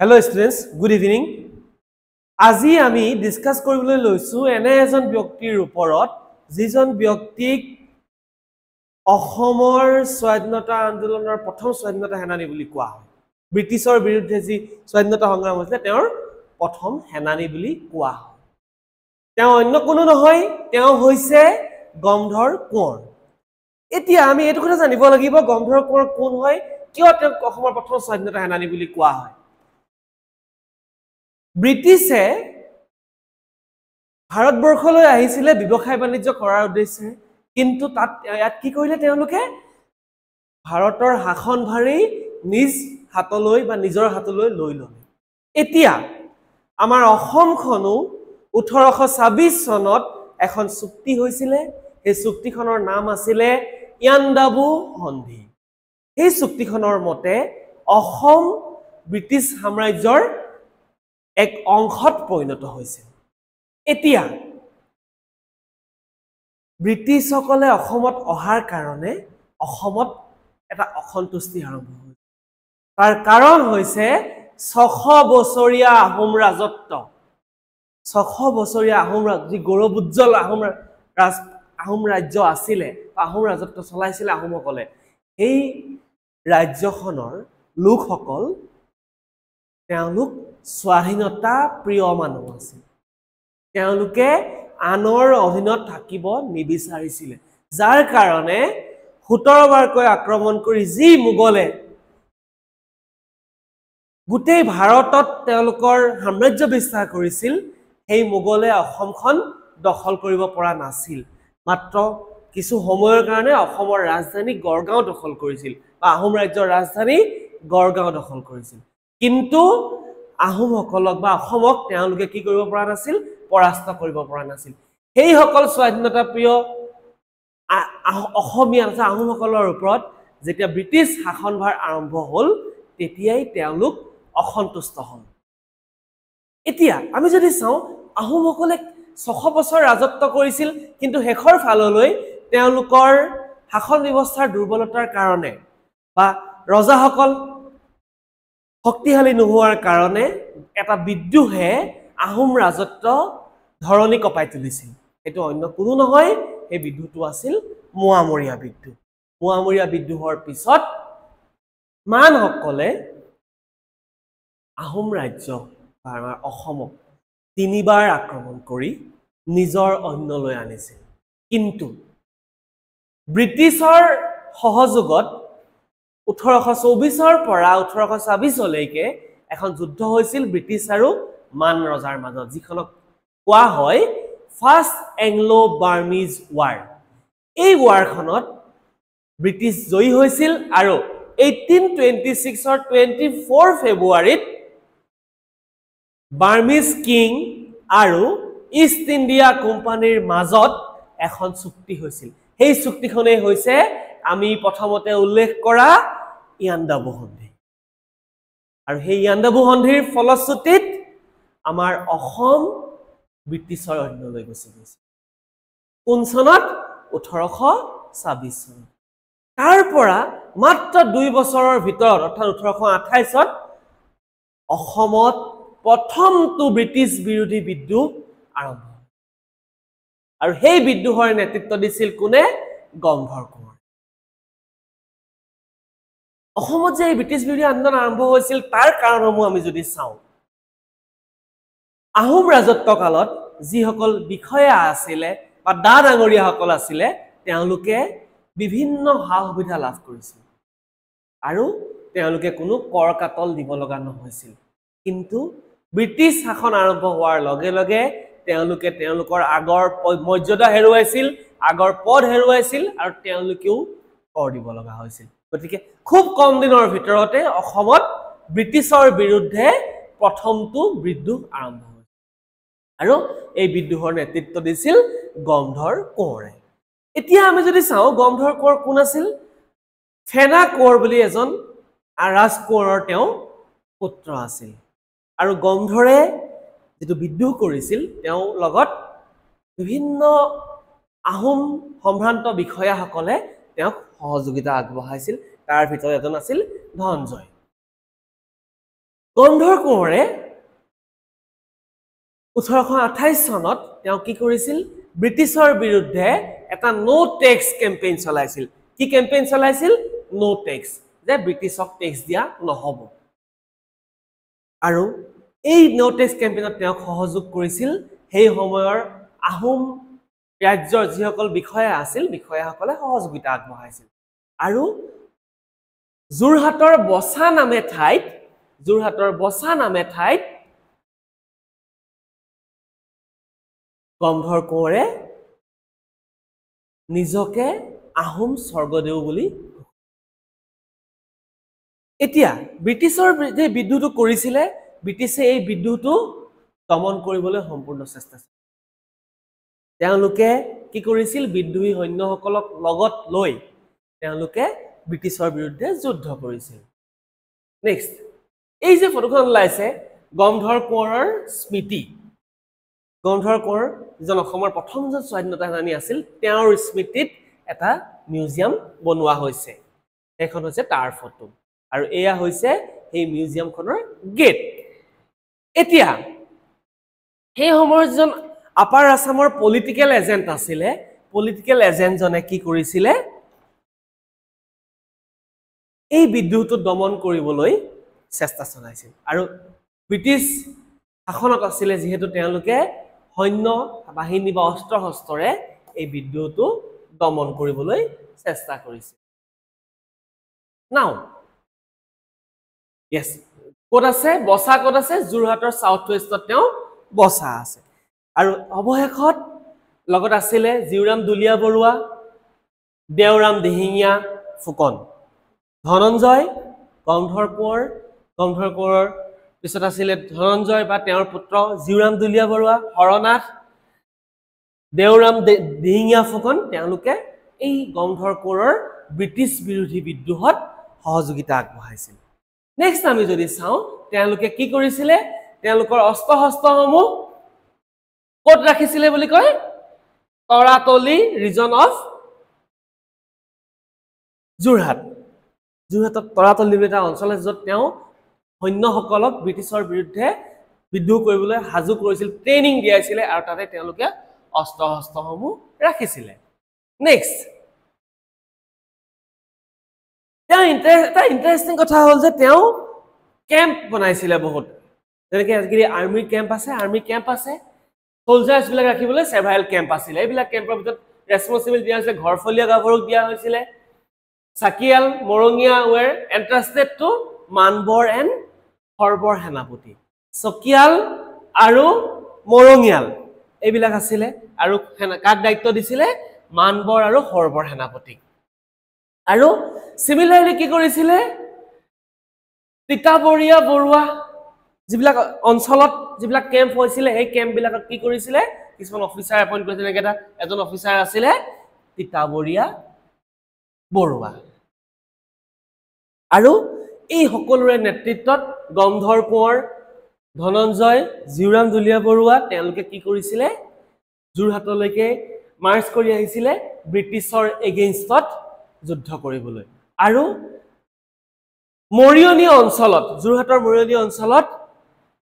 Hello students, good evening. আজি আমি discuss কৰিবলৈ লৈছো এনে এজন ব্যক্তিৰ ওপৰত যিজন ব্যক্তিক অসমৰ স্বাধীনতা আন্দোলনৰ প্ৰথম স্বাধীনতা সেনানী বুলি কোৱা হয়। ব্ৰিটিছৰ বিৰুদ্ধে যি স্বাধীনতা সংগ্ৰাম হৈছিল তেওঁৰ প্ৰথম সেনানী বুলি কোৱা হয়। তেওঁ অন্য কোনো নহয়, তেওঁ হৈছে গমধৰ কোঁৱৰ। এতিয়া আমি এইটো কথা জানিব লাগিব গমধৰ কোঁৱৰ কোন হয়, কিয় তেওঁক অসমৰ প্ৰথম স্বাধীনতা সেনানী বুলি কোৱা হয়। ব্ৰিটিছে ভাৰতবৰ্ষলৈ আহিছিলে ব্যৱসায় বাণিজ্য কৰাৰ উদ্দেশ্যে, কিন্তু তাত ইয়াত কি কৰিলে তেওঁলোকে ভাৰতৰ শাসনভাৰী নিজ হাতলৈ বা নিজৰ হাতলৈ লৈ ল'লে। এতিয়া আমাৰ অসমখনো 1826 চনত এখন চুক্তি হৈছিলে, এই চুক্তিখনৰ নাম আছিলে ইয়াণ্ডাবু সন্ধি। এই চুক্তিখনৰ মতে অসম ব্ৰিটিছ সাম্ৰাজ্যৰ এক অংশত পৰিণত হৈছিল। এতিয়া ব্ৰিটিছসকলে অসমত অহাৰ কাৰণে অসমত এটা অসন্তুষ্টি আৰম্ভ হৈছিল। তাৰ কাৰণ হৈছে 600 বছৰীয়া আহোম ৰাজত্ব। 600 বছৰীয়া আহোম যি গৌৰৱোজ্জ্বল আহোম ৰাজ্য আছিলে, আহোম ৰাজত্ব চলাইছিলে আহোমসকলে, এই ৰাজ্যখনৰ লোকসকল তেওঁলোক স্বাধীনতা প্ৰিয় মানুহ আছিল। তেওঁলোকে আনৰ অধীনত থাকিব নিবিচাৰিছিলে, যাৰ কাৰণে 17 বাৰকৈ আক্ৰমণ কৰি যি মোগলে গোটেই ভাৰতত তেওঁলোকৰ সাম্ৰাজ্য বিস্তাৰ কৰিছিল, সেই মোগলে অসমখন দখল কৰিব পৰা নাছিল। মাত্ৰ কিছু সময়ৰ কাৰণে অসমৰ ৰাজধানী গড়গাঁও দখল কৰিছিল, বা আহোম ৰাজ্যৰ ৰাজধানী গড়গাঁও দখল কৰিছিল। কিন্তু আহোমসকলক বা অসমক তেওঁলোকে কি কৰিব পৰা নাছিল, পৰাস্ত কৰিব পৰা নাছিল। সেইসকল স্বাধীনতা প্ৰিয় অসমীয়া আহোমসকলৰ ওপৰত যেতিয়া ব্ৰিটিছ শাসনভাৰ আৰম্ভ হ'ল, তেতিয়াই তেওঁলোক অসন্তুষ্ট হ'ল। এতিয়া আমি যদি চাওঁ, আহোমসকলে 600 বছৰ ৰাজত্ব কৰিছিল, কিন্তু শেষৰ ফাললৈ তেওঁলোকৰ শাসন ব্যৱস্থাৰ দুৰ্বলতাৰ কাৰণে বা ৰজাসকল শক্তিশালী নোহোৱাৰ কাৰণে এটা বিদ্ৰোহে আহোম ৰাজত্ব ধৰণী কঁপাই তুলিছিল। এইটো অন্য কোনো নহয়, সেই বিদ্ৰোহটো আছিল মোৱামৰীয়া বিদ্ৰোহ। মোৱামৰীয়া বিদ্ৰোহৰ পিছত মানসকলে আহোম ৰাজ্য বা আমাৰ অসমক 3 বাৰ আক্ৰমণ কৰি নিজৰ অধীনলৈ আনিছিল। কিন্তু ব্ৰিটিছৰ সহযোগত 1824 পৰা 1826লৈকে এখন যুদ্ধ হৈছিল ব্ৰিটিছ আৰু মান ৰজাৰ মাজত, যিখনক কোৱা হয় ফাৰ্ষ্ট এংলো বাৰ্মিজ ৱাৰ। এই ৱাৰখনত ব্ৰিটিছ জয়ী হৈছিল আৰু 1826ৰ 24 ফেব্ৰুৱাৰীত বাৰ্মিজ কিং আৰু ইষ্ট ইণ্ডিয়া কোম্পানীৰ মাজত এখন চুক্তি হৈছিল। সেই চুক্তিখনেই হৈছে আমি প্ৰথমতে উল্লেখ কৰা ইয়াণ্ডাবু সন্ধি। আৰু সেই ইয়াণ্ডাবু সন্ধিৰ ফলশ্ৰুতিত আমাৰ অসম ব্ৰিটিছৰ অধীনলৈ গুচি গৈছে। কোন চনত? 1826 চনত। তাৰ পৰা মাত্ৰ 2 বছৰৰ ভিতৰত অৰ্থাৎ 1828ত অসমত প্ৰথমটো ব্ৰিটিছ বিৰোধী বিদ্ৰোহ আৰম্ভ হয়। আৰু সেই বিদ্ৰোহৰ নেতৃত্ব দিছিল কোনে? গমধৰ কোঁৱৰ। অসমত যে এই ব্ৰিটিছ বিৰোধী আন্দোলন আৰম্ভ হৈছিল, তাৰ কাৰণসমূহ আমি যদি চাওঁ, আহোম ৰাজত্ব কালত যিসকল বিষয়া আছিলে বা দা ডাঙৰীয়াসকল আছিলে, তেওঁলোকে বিভিন্ন সা সুবিধা লাভ কৰিছিল আৰু তেওঁলোকে কোনো কৰ কাটল দিব লগা নহৈছিল। কিন্তু ব্ৰিটিছ শাসন আৰম্ভ হোৱাৰ লগে লগে তেওঁলোকে তেওঁলোকৰ আগৰ মৰ্যাদা হেৰুৱাইছিল, আগৰ পদ হেৰুৱাইছিল আৰু তেওঁলোকেও কৰ দিব লগা হৈছিল। গতিকে খুব কম দিনৰ ভিতৰতে অসমত ব্ৰিটিছৰ বিৰুদ্ধে প্ৰথমটো বিদ্ৰোহ আৰম্ভ হৈছিল আৰু এই বিদ্ৰোহৰ নেতৃত্ব দিছিল গমধৰ কোঁৱৰে। এতিয়া আমি যদি চাওঁ গমধৰ কোঁৱৰ কোন আছিল? ফেনা কোঁৱৰ বুলি এজন ৰাজ কোঁৱৰৰ তেওঁ পুত্ৰ আছিল। আৰু গমধৰে যিটো বিদ্ৰোহ কৰিছিল, তেওঁ লগত বিভিন্ন আহোম সম্ভ্ৰান্ত বিষয়াসকলে তেওঁক সহযোগিতা আগবঢ়াইছিল। তাৰ ভিতৰত এজন আছিল ধনঞ্জয়। গন্ধৰ কোঁৱৰে 1828 চনত তেওঁ কি কৰিছিল ব্ৰিটিছৰ বিৰুদ্ধে এটা নো টেক্স কেম্পেইন চলাইছিল কি কেম্পেইন চলাইছিল নো টেক্স যে ব্ৰিটিছক টেক্স দিয়া নহব আৰু এই নো টেক্স কেম্পেইনত তেওঁ সহযোগ কৰিছিল সেই সময়ৰ আহোম ৰাজ্যৰ যিসকল বিষয়া আছিল বিষয়াসকলে সহযোগিতা আগবঢ়াইছিল আৰু যোৰহাটৰ বসা নামে ঠাইত গন্ধৰ কোঁৱৰে নিজকে আহোম স্বৰ্গদেউ বুলি এতিয়া ব্ৰিটিছৰ যে বিদ্ৰোহটো কৰিছিলে ব্ৰিটিছে এই বিদ্ৰোহটো দমন কৰিবলৈ সম্পূৰ্ণ চেষ্টা কৰিছিল তেওঁলোকে কি কৰিছিল বিদ্ৰোহী সৈন্যসকলক লগত লৈ তেওঁলোকে ব্ৰিটিছৰ বিৰুদ্ধে যুদ্ধ কৰিছিল নেক্সট এই যে ফটোখন ওলাইছে গন্ধৰ কোঁৱৰৰ স্মৃতি গন্ধৰ কোঁৱৰ যিজন অসমৰ প্ৰথমজন স্বাধীনতা সেনানী আছিল তেওঁৰ স্মৃতিত এটা মিউজিয়াম বনোৱা হৈছে এখন হৈছে তাৰ ফটো আৰু এয়া হৈছে এই মিউজিয়ামখনৰ গেট এতিয়া সেই সময়ৰ যিজন আপাৰ আসামৰ পলিটিক্যাল এজেন্ট আছিলে পলিটিক্যাল এজেন্টজনে কি কৰিছিলে এই বিদ্ৰোহটো দমন কৰিবলৈ চেষ্টা চলাইছিল আৰু ব্ৰিটিছ শাসনত আছিলে যেহেতু তেওঁলোকে সৈন্য বাহিনী বা অস্ত্ৰ শস্ত্ৰৰে এই বিদ্ৰোহটো দমন কৰিবলৈ চেষ্টা কৰিছিল নাও yes কোড আছে বসা কোড আছে যোৰহাটৰ সাউথ ওয়েষ্টত তেওঁ বসা আছে আৰু অৱশেষত লগত আছিল জিউৰাম দুলিয়া বৰুৱা দেওৰাম দিহিঙীয়া ফুকন ধনঞ্জয় গন্ধৰ কোঁৱৰৰ পিছত আছিল ধনঞ্জয় বা তেওঁৰ পুত্ৰ জিউৰাম দুলিয়া বৰুৱা হৰনাথ দেওৰাম দিহিঙীয়া ফুকন তেওঁলোকে এই গন্ধৰ কোঁৱৰৰ ব্ৰিটিছ বিৰোধী বিদ্ৰোহত সহযোগিতা আগবঢ়াইছিল নেক্সট আমি যদি চাওঁ তেওঁলোকে কি কৰিছিলে তেওঁলোকৰ অস্ত্ৰ শস্ত্ৰসমূহ ক'ত ৰাখিছিলে বুলি কয় তৰাতলি ৰিজন অফ যোৰহাটত তৰাতলি এটা অঞ্চল আছে য'ত তেওঁ সৈন্যসকলক ব্ৰিটিছৰ বিৰুদ্ধে বিদ্ৰোহ কৰিবলৈ সাজু কৰিছিল ট্ৰেইনিং দিয়াইছিলে আৰু তাতে তেওঁলোকে অস্ত্ৰ শস্ত্ৰসমূহ ৰাখিছিলে নেক্সট এটা ইন্টাৰেষ্টিং কথা হ'ল যে তেওঁ কেম্প বনাইছিলে বহুত যেনেকৈ আজিকালি আৰ্মি কেম্প আছে সোলজাৰ্ছ বিলাক ৰাখিবলৈ সেভাৰেল কেম্প আছিলে এইবিলাক কেম্পৰ ভিতৰত ৰেছপন্সিবিলিটি দিয়া হৈছিলে ঘৰফলীয়া গাভৰুক দিয়া হৈছিলে চাকিয়াল মৰঙীয়া ৱেৰ এন্ট্ৰাষ্টেড টু মানবৰ এণ্ড সৰ্বৰ সেনাপতি চকিয়াল আৰু মৰঙীয়াল এইবিলাক আছিলে আৰু কাক দায়িত্ব দিছিলে মানবৰ আৰু সৰ্বৰ সেনাপতি আৰু সিমিলাৰলি কি কৰিছিলে তিতাবৰীয়া বৰুৱা যিবিলাক অঞ্চলত যিবিলাক কেম্প হৈছিলে সেই কেম্পবিলাকত কি কৰিছিলে কিছুমান অফিচাৰ এপইণ্ট কৰিছিলে এজন অফিচাৰ আছিলে তিতাবৰীয়া বৰুৱা আৰু এই সকলোৰে নেতৃত্বত গন্ধৰ কোঁৱৰ ধনঞ্জয় জিউৰাম দুলিয়া বৰুৱা তেওঁলোকে কি কৰিছিলে যোৰহাটলৈকে মাৰ্চ কৰি আহিছিলে ব্ৰিটিছৰ এগেইনষ্টত যুদ্ধ কৰিবলৈ আৰু মৰিয়নি অঞ্চলত যোৰহাটৰ মৰিয়নি অঞ্চলত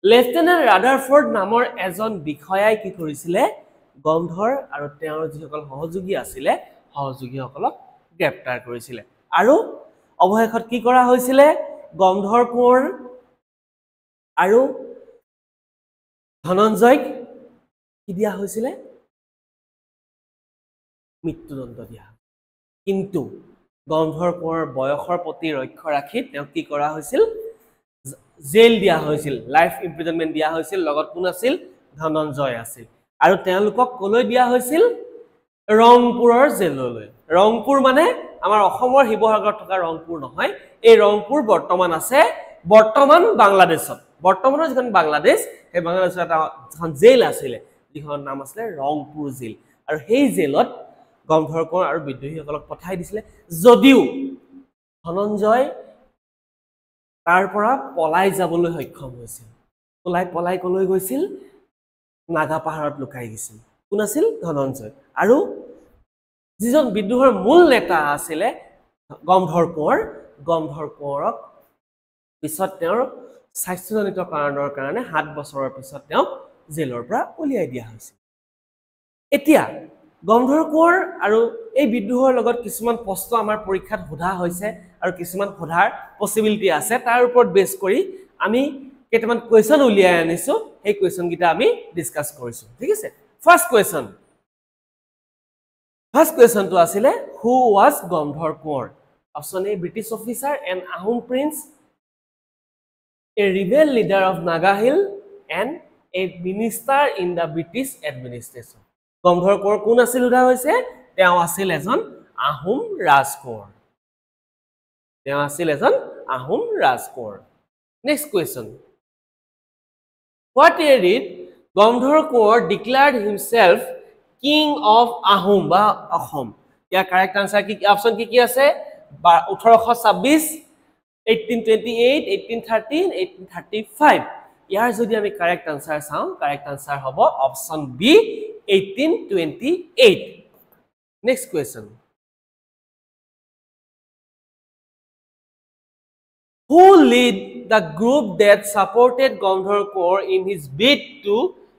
লেফটেনেণ্ট ৰাডাৰফৰ্ড নামৰ এজন বিষয়াই কি কৰিছিলে গন্ধৰ আৰু তেওঁৰ যিসকল সহযোগী আছিলে সহযোগীসকলক গ্ৰেপ্তাৰ কৰিছিলে আৰু অৱশেষত কি কৰা হৈছিলে গন্ধৰ কোঁৱৰ আৰু ধনঞ্জয়ক কি দিয়া হৈছিলে মৃত্যুদণ্ড দিয়া কিন্তু গন্ধৰ কোঁৱৰৰ বয়সৰ প্ৰতি লক্ষ্য ৰাখি তেওঁক কি কৰা হৈছিল জেল দিয়া হৈছিল লাইফ ইমপ্ৰিজনমেণ্ট দিয়া হৈছিল লগত কোন আছিল ধনঞ্জয় আছিল আৰু তেওঁলোকক কলৈ দিয়া হৈছিল ৰংপুৰৰ জেললৈ ৰংপুৰ মানে আমাৰ অসমৰ শিৱসাগৰত থকা ৰংপুৰ নহয় এই ৰংপুৰ বৰ্তমান বাংলাদেশত বৰ্তমানৰ যিখন বাংলাদেশ সেই বাংলাদেশৰ এটা এখন জেল আছিলে যিখনৰ নাম আছিলে ৰংপুৰ জেল আৰু সেই জেলত গন্ধৰ কোঁৱৰ আৰু বিদ্ৰোহীসকলক পঠাই দিছিলে যদিও ধনঞ্জয় তাৰ পৰা পলাই যাবলৈ সক্ষম হৈছিল পলাই কলৈ গৈছিল নাগা পাহাৰত লুকাই গৈছিল কোন আছিল ধনঞ্জয় আৰু যিজন বিদ্ৰোহৰ মূল নেতা আছিলে গন্ধৰ কোঁৱৰক পিছত তেওঁৰ স্বাস্থ্যজনিত কাৰণৰ কাৰণে 7 বছৰৰ পিছত তেওঁক জেলৰ পৰা উলিয়াই দিয়া হৈছিল এতিয়া গংধৰ কোঁৱৰ আৰু এই বিদ্ৰোহৰ লগত কিছুমান প্ৰশ্ন আমাৰ পৰীক্ষাত সোধা হৈছে আৰু কিছুমান সোধাৰ পসিবিলিটি আছে তাৰ ওপৰত বেছ কৰি আমি কেইটামান কোৱেশ্চন উলিয়াই আনিছো এই কোৱেশ্চন গিটা আমি ডিসকাস কৰিছো ঠিক আছে ফাৰ্স্ট কোৱেশ্চন তো আছিলে who was Gomdhar Konwar option A British officer and Ahom prince a rebel leader of Naga Hill and a minister in the British administration Gomdhar Konwar কোন আছিল উদা হৈছে তেওঁ আছিল এজন আহোম ৰাজকোঁৱৰ next question what year did গংধৰ Konwar declared himself king of Ahom বা অসম ইয়াৰ correct answer কি option কি আছে 1826 1828 1813 1835 ইয়াৰ যদি আমি কাৰেক্ট আনসাৰ চাও কাৰেক্ট আনসাৰ হ'ব option B 1828 next question who led the group that supported Gangdhar Kaur in his bid to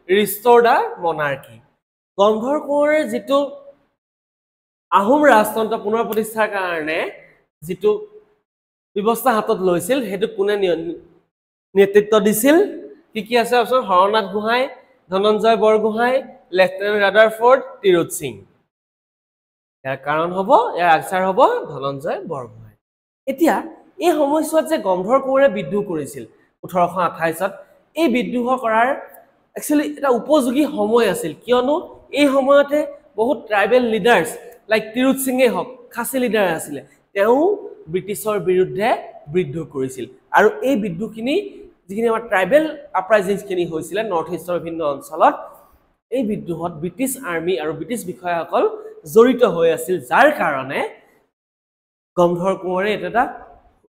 restore the monarchy Gangdhar Kaur jitu Ahom ৰাজতন্ত্ৰ পুনৰ প্ৰতিষ্ঠাৰ কাৰণে jitu ব্যৱস্থা হাতত লৈছিল হেতু কোনে নেতৃত্ব দিছিল কি আছে option Haranath Gohain Dhananjay Borgohain lieutenant Rutherford Tirot Singh ইয়াৰ কাৰণ হ'ব ইয়াৰ আনসাৰ হ'ব ধনঞ্জয় বৰগোহাই এতিয়া এই সময়ছোৱাত যে গংধৰ কোঁৱৰে বিদ্ৰোহ কৰিছিল 1828 ত এই বিদ্ৰোহ কৰাৰ একচুয়ালি এটা উপযোগী সময় আছিল কিয়নো এই সময়তে বহুত ট্ৰাইবেল লিডাৰ্স লাইক তিৰোত সিংয়ে হক খাসী লিডাৰ আছিল তেওঁ ব্ৰিটিছৰ বিৰুদ্ধে বিদ্ৰোহ কৰিছিল আৰু এই বিদ্ৰোহখিনি যিখিনি আমাৰ ট্ৰাইবেল আপৰাইজিংছখিনি হৈছিল নৰ্থ ইষ্টৰ বিভিন্ন অঞ্চলত এই বিদ্ৰোহত ব্ৰিটিছ আৰ্মি আৰু ব্ৰিটিছ বিষয়াসকল জড়িত হৈ আছিল যাৰ কাৰণে গংধৰ কোঁৱৰে এটা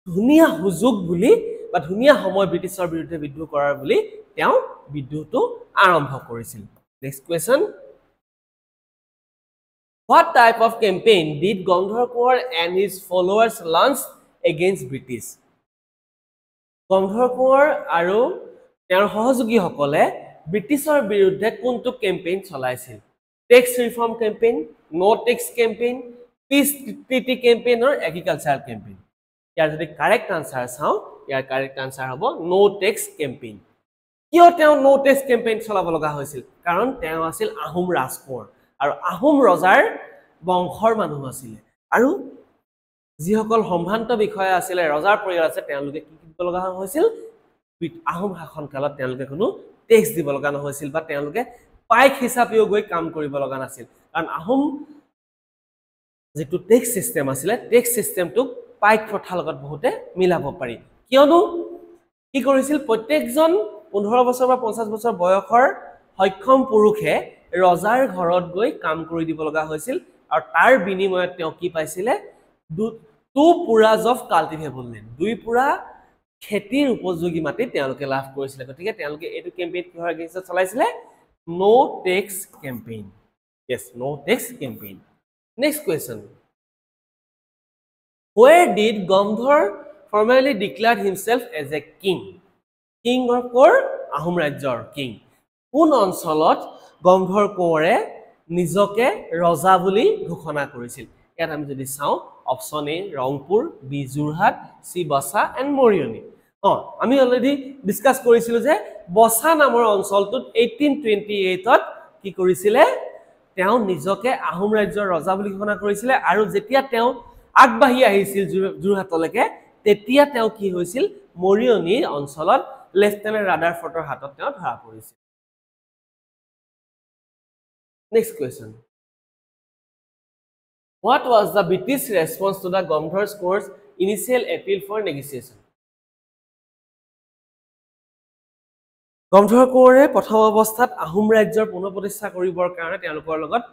ধুনিয়া হুজুক বুলি বা ধুনিয়া সময় ব্ৰিটিছৰ বিৰুদ্ধে বিদ্ৰোহ কৰাৰ বুলি তেওঁ বিদ্ৰোহটো আৰম্ভ কৰিছিল next question What type of campaign did Gangdhar Kaur and his followers launch against British? Gangdhar Kaur আৰু তেওঁৰ সহযোগীসকলে ব্ৰিটিছৰ বিৰুদ্ধে কোনটো কেম্পেইন চলাইছিল টেক্স ৰিফৰ্ম কেম্পেইন নো টেক্স কেম্পেইন পিছ ট্ৰিটি কেম্পেইন আৰু এগ্ৰিকালচাৰ কেম্পেইন ইয়াৰ যদি কাৰেক্ট আনসাৰ চাও ইয়াৰ কাৰেক্ট আনসাৰ হ'ব নো টেক্স কেম্পেইন কিয় তেওঁ নো টেক্স কেম্পেইন চলাব লগা হৈছিল কাৰণ তেওঁ আছিল আহোম ৰাজকোঁৱৰ আৰু আহোম ৰজাৰ বংশৰ মানুহ আছিল আৰু যিসকল সম্ভ্ৰান্ত বিষয়া আছিল ৰজাৰ পৰিয়াল আছে তেওঁলোকে কি কৰিব লগা হৈছিল আহোম শাসনকালত তেওঁলোকে কোনো টেক্স দিব লগা নহৈছিল বা তেওঁলোকে পাইক হিচাপেও গৈ কাম কৰিব লগা নাছিল কাৰণ আহোম যেটো টেক্স সিস্টেম আছিল টেক্স সিস্টেমটো পাইক প্ৰথাৰ লগত বহুতে মিলাব পাৰি কিয়নো কি কৰিছিল প্ৰত্যেকজন 15 বছৰ বা 50 বছৰ বয়সৰ সক্ষম পুৰুষে ৰজাৰ ঘৰত গৈ কাম কৰি দিব লগা হৈছিল আৰু তাৰ বিনিময়ত তেওঁ কি পাইছিল টু পুৰাজ অফ কাল্টিভেবল ল্যান্ড দুই পুৰা খেতিৰ উপযোগী মাটি তেওঁলোকে লাভ কৰিছিল গতিকে তেওঁলোকে এটো কেম্পেইন কিহৰ এগেইনষ্ট চলাইছিল no tax campaign yes no tax campaign next question where did Gangdhar formally declared himself as a king of Ahom ৰাজ্যৰ king কোন অঞ্চলত গংধৰ কোঁৱৰে নিজকে ৰজা বুলি ঘোষণা কৰিছিল ইয়াত আমি যদি চাও option A Rangpur B Jorhat C Basa and Mariani আমি অলৰেডি ডিসকাস কৰিছিল যে বসা নামৰ অঞ্চলটোত 1828 ত কি কৰিছিল তেওঁ নিজকে আহোম ৰাজ্যৰ ৰজা বুলি ঘোষণা কৰিছিল আৰু যেতিয়া তেওঁ আগবাঢ়ি আহিছিল যোৰহাটলৈকে তেতিয়া তেওঁ কি হৈছিল মৰিয়নি অঞ্চলত লেফটেনেণ্ট ৰাদাৰফোৰ্ডৰ হাতত তেওঁ ধৰা পৰিছিল Next question. What was the British response to the Gangdhar Kaur's initial appeal for negotiation? Gangdhar Kaure প্ৰথম অৱস্থাত আহোম ৰাজ্যৰ পুনঃপ্ৰতিষ্ঠা কৰিবৰ কাৰণে তেওঁলোকৰ লগত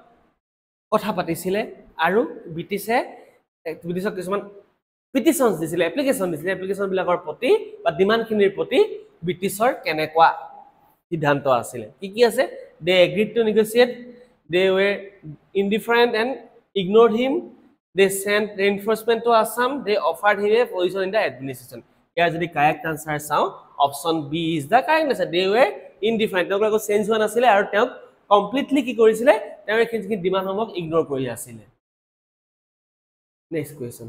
কথা পাতিছিল আৰু ব্ৰিটিছক কিছুমান পিটিশনছ দিছিল এপ্লিকেশন বিলাকৰ প্ৰতি বা ডিমান্ডখিনিৰ প্ৰতি ব্ৰিটিছৰ কেনেকুৱা সিদ্ধান্ত আছিল কি আছে they agreed to negotiate they were indifferent and ignored him they sent reinforcement to Assam they offered him a position in the administration ইয়াৰ যদি কাৰেক্ট আনসাৰ চাও option B is the correct answer they way indefinite তেওঁলোকৰ একো change হোৱা নাছিলে আৰু তেওঁ completely কি কৰিছিলে তেওঁ এইখিনি ডিমাণ্ডসমূহক ইগনোৰ কৰি আছিলে next question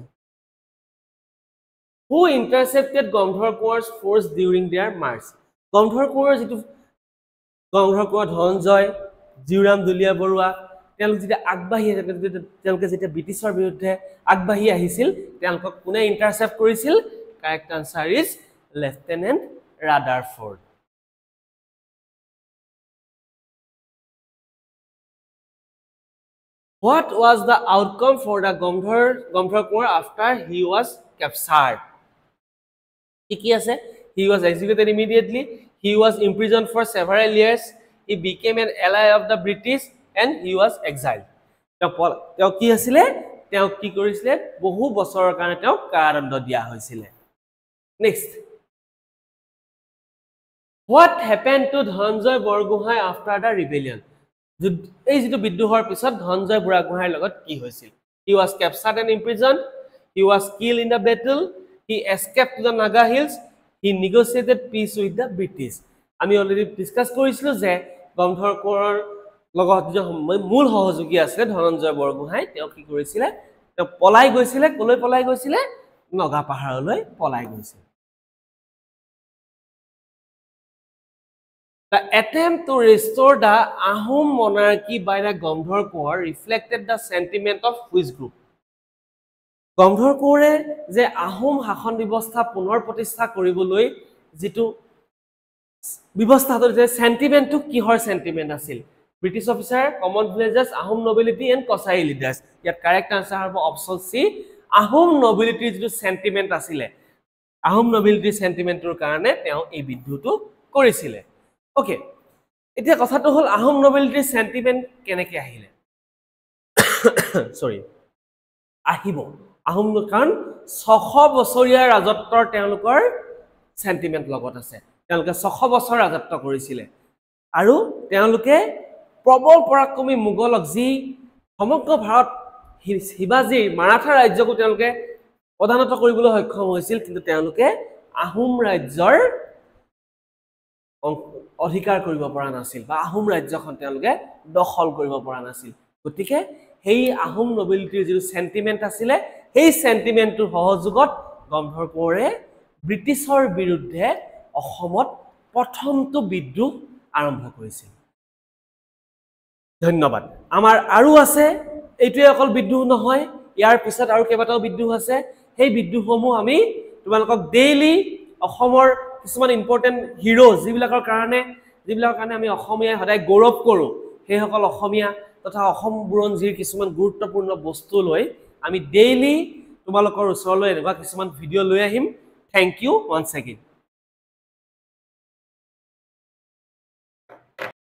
who intercepted Gangdhar Kuwar's force during their march Gangdhar Kuwar যেটো Gangdhar Kuwar ধনঞ্জয় জিউৰাম দুলিয়া বৰুৱা তেওঁলোক যেতিয়া আগবাঢ়ি তেওঁলোকে যেতিয়া ব্ৰিটিছৰ বিৰুদ্ধে আগবাঢ়ি আহিছিল তেওঁলোকক কোনে ইন্টাৰসেপ্ট কৰিছিল correct answer is lieutenant Rutherford What was the outcome for the Gangdhar Kuwar after he was captured? He was executed immediately. He was imprisoned for several years. He became an ally of the British and he was exiled. তেওঁ কি আছিল তেওঁ কি কৰিছিল বহু বছৰৰ কাৰণে তেওঁ কাৰাদণ্ড দিয়া হৈছিল next What happened to Dhananjay Bargohain after the rebellion? এই যেটো বিদ্ৰোহৰ পিছত ধনঞ্জয় বুঢ়াগোহাঁইৰ লগত কি হৈছিল He was captured and imprisoned. He was killed in the battle. He escaped to the Naga Hills. He negotiated peace with the British. আমি already discuss কৰিছিলো যে গংধৰ কোঁৱৰৰ লগত যে মূল সহযোগী আছে ধনঞ্জয় বৰগোহাঁই তেওঁ কি কৰিছিল তেওঁ পলাই গৈছিল কলৈ পলাই গৈছিল নগা পাহাৰলৈ পলাই গৈছিল The attempt to restore the Ahom monarchy by the Gangdhar Kuwar reflected the sentiment of which group? Gangdhar Kuware যে আহোম শাসন ব্যৱস্থা পুনৰ প্ৰতিষ্ঠা কৰিবলৈ যেটো ব্যৱস্থাটো যে সেন্টিমেন্টটো কিহৰ সেন্টিমেন্ট আছিল British officer common villagers Ahom nobility and Kachari leaders ইয়াত কাৰেক্ট আনসাৰ হ'ব অপশন সি আহোম নবিলিটিৰ যেটো সেন্টিমেন্ট আছিল আহোম নবিলিটিৰ সেন্টিমেন্টৰ কাৰণে তেওঁ এই বিদ্ৰোহটো কৰিছিল ওকে এতিয়া কথাটো হল আহোম নবিলিটিৰ সেন্টিমেন্ট কেনেকৈ আহিলে সৰি আহিব আহোম কাৰণ 600 বছৰীয়া ৰাজত্বৰ তেওঁলোকৰ সেন্টিমেন্ট লগত আছে তেওঁলোকে 600 বছৰ ৰাজত্ব কৰিছিল আৰু তেওঁলোকে প্ৰবল পৰাক্ৰমী মোগলক যি সমগ্ৰ ভাৰত শিৱাজী মাৰাঠা ৰাজ্যকো তেওঁলোকে প্ৰধানত কৰিবলৈ সক্ষম হৈছিল কিন্তু তেওঁলোকে আহোম ৰাজ্যৰ অধিকাৰ কৰিব পৰা নাছিল বা আহোম ৰাজ্যখন তেওঁলোকে দখল কৰিব পৰা নাছিল গতিকে হেই আহোম নবিলিটিৰ যি সেন্টিমেন্ট আছিল হেই সেন্টিমেন্টৰ সহযোগত গংধৰ কোঁৱৰে ব্ৰিটিছৰ বিৰুদ্ধে অসমত প্ৰথমটো বিদ্ৰোহ আৰম্ভ কৰিছিল ধন্যবাদ আমাৰ আৰু আছে এইটোৱে অকল বিদ্ৰোহ নহয় ইয়াৰ পিছত আৰু কেইবাটাও বিদ্ৰোহ আছে সেই বিদ্ৰোহসমূহ আমি তোমালোকক ডেইলি অসমৰ কিছুমান ইম্পৰ্টেন্ট হিৰো যিবিলাকৰ কাৰণে আমি অসমীয়া সদায় গৌৰৱ কৰো সেই সকল অসমীয়া তথা অসম বুৰঞ্জীৰ কিছুমান গুৰুত্বপূৰ্ণ বস্তু লৈ আমি ডেইলি তোমালোকৰ ওচৰলৈ এনেকুৱা কিছুমান ভিডিও লৈ আহিম থ্যাংক ইউ ওয়ান্স এগেইন